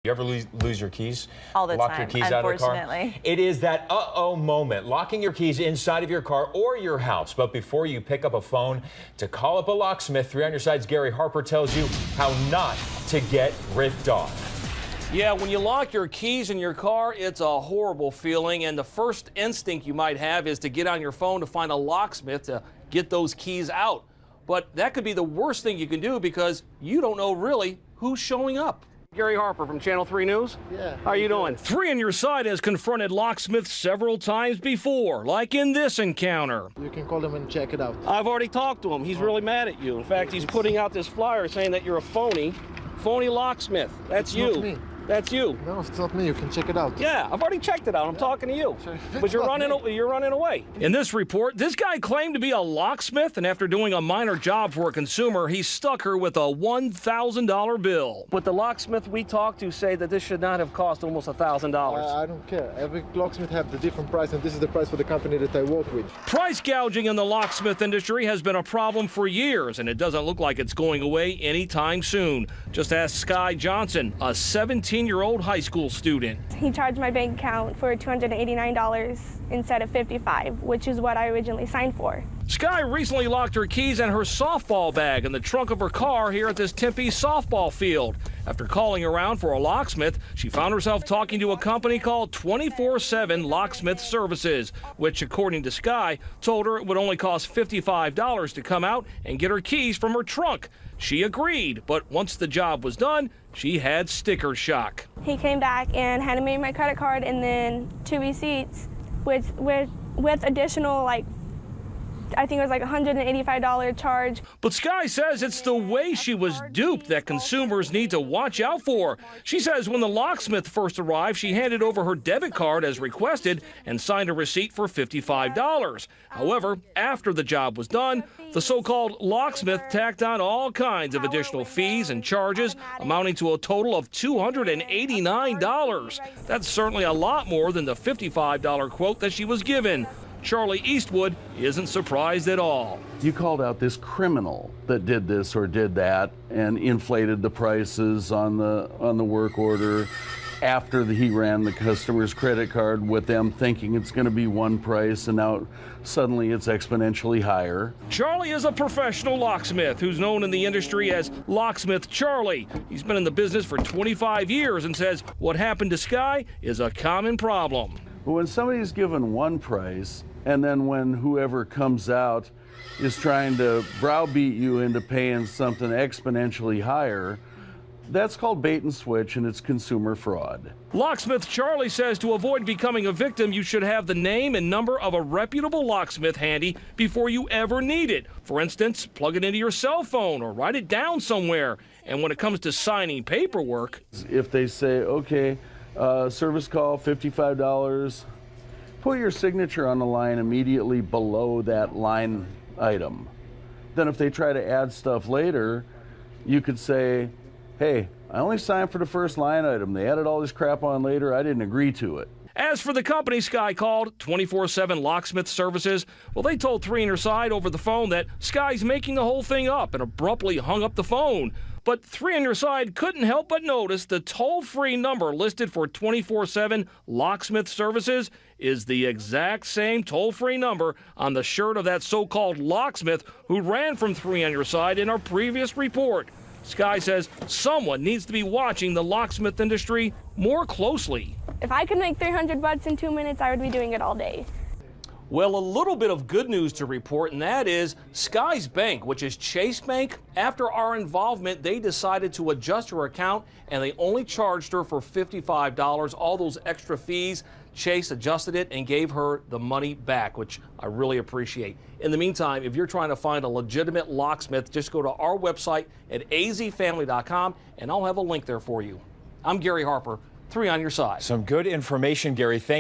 You ever lose your keys? All the Lock time, your keys out of the car? unfortunately. It is that uh-oh moment, locking your keys inside of your car or your house. But before you pick up a phone to call up a locksmith, 3 on Your Side's Gary Harper tells you how not to get ripped off. Yeah, when you lock your keys in your car, it's a horrible feeling, and the first instinct you might have is to get on your phone to find a locksmith to get those keys out. But that could be the worst thing you can do because you don't know really who's showing up. Gary Harper from Channel 3 News. Yeah. How are you doing? 3 on Your Side has confronted locksmiths several times before, like in this encounter. You can call him and check it out. I've already talked to him. He's really mad at you. In fact, he's putting out this flyer saying that you're a phony locksmith. That's you. Not me. That's you. No, it's not me. You can check it out. Yeah, I've already checked it out. I'm talking to you. But you're running away. In this report, this guy claimed to be a locksmith, and after doing a minor job for a consumer, he stuck her with a $1,000 bill. But the locksmith we talked to say that this should not have cost almost $1,000. I don't care. Every locksmith have the different price, and this is the price for the company that I work with. Price gouging in the locksmith industry has been a problem for years, and it doesn't look like it's going away anytime soon. Just ask Sky Johnson, a 17-year-old high school student. He charged my bank account for $289 instead of $55, which is what I originally signed for. Sky recently locked her keys and her softball bag in the trunk of her car here at this Tempe softball field. After calling around for a locksmith, she found herself talking to a company called 24/7 Locksmith Services, which, according to Sky, told her it would only cost $55 to come out and get her keys from her trunk. She agreed, but once the job was done, she had sticker shock. He came back and handed me my credit card and then 2 receipts with additional, I think it was like $185 charge. But Sky says it's the way she was duped that consumers need to watch out for. She says when the locksmith first arrived, she handed over her debit card as requested and signed a receipt for $55. However, after the job was done, the so-called locksmith tacked on all kinds of additional fees and charges, amounting to a total of $289. That's certainly a lot more than the $55 quote that she was given. Charlie Eastwood isn't surprised at all. You called out this criminal that did this or did that and inflated the prices on the work order after he ran the customer's credit card with them thinking it's going to be one price, and now suddenly it's exponentially higher. Charlie is a professional locksmith who's known in the industry as Locksmith Charlie. He's been in the business for 25 years and says what happened to Sky is a common problem. But when somebody's given one price, and then when whoever comes out is trying to browbeat you into paying something exponentially higher, that's called bait and switch, and it's consumer fraud. Locksmith Charlie says to avoid becoming a victim, you should have the name and number of a reputable locksmith handy before you ever need it. For instance, plug it into your cell phone or write it down somewhere. And when it comes to signing paperwork, if they say, okay, service call, $55, put your signature on the line immediately below that line item. Then if they try to add stuff later, you could say, hey, I only signed for the first line item. They added all this crap on later. I didn't agree to it. As for the company Sky called 24/7 Locksmith Services, well, they told 3 on Your Side over the phone that Sky's making the whole thing up and abruptly hung up the phone. But 3 on Your Side couldn't help but notice the toll-free number listed for 24/7 Locksmith Services is the exact same toll-free number on the shirt of that so-called locksmith who ran from 3 on Your Side in our previous report. Sky says someone needs to be watching the locksmith industry more closely. If I could make $300 in 2 minutes, I would be doing it all day. Well, a little bit of good news to report, and that is Sky's bank, which is Chase Bank, after our involvement, they decided to adjust her account, and they only charged her for $55. All those extra fees, Chase adjusted it and gave her the money back, which I really appreciate. In the meantime, if you're trying to find a legitimate locksmith, just go to our website at azfamily.com, and I'll have a link there for you. I'm Gary Harper, 3 on Your Side. Some good information, Gary. Thank you.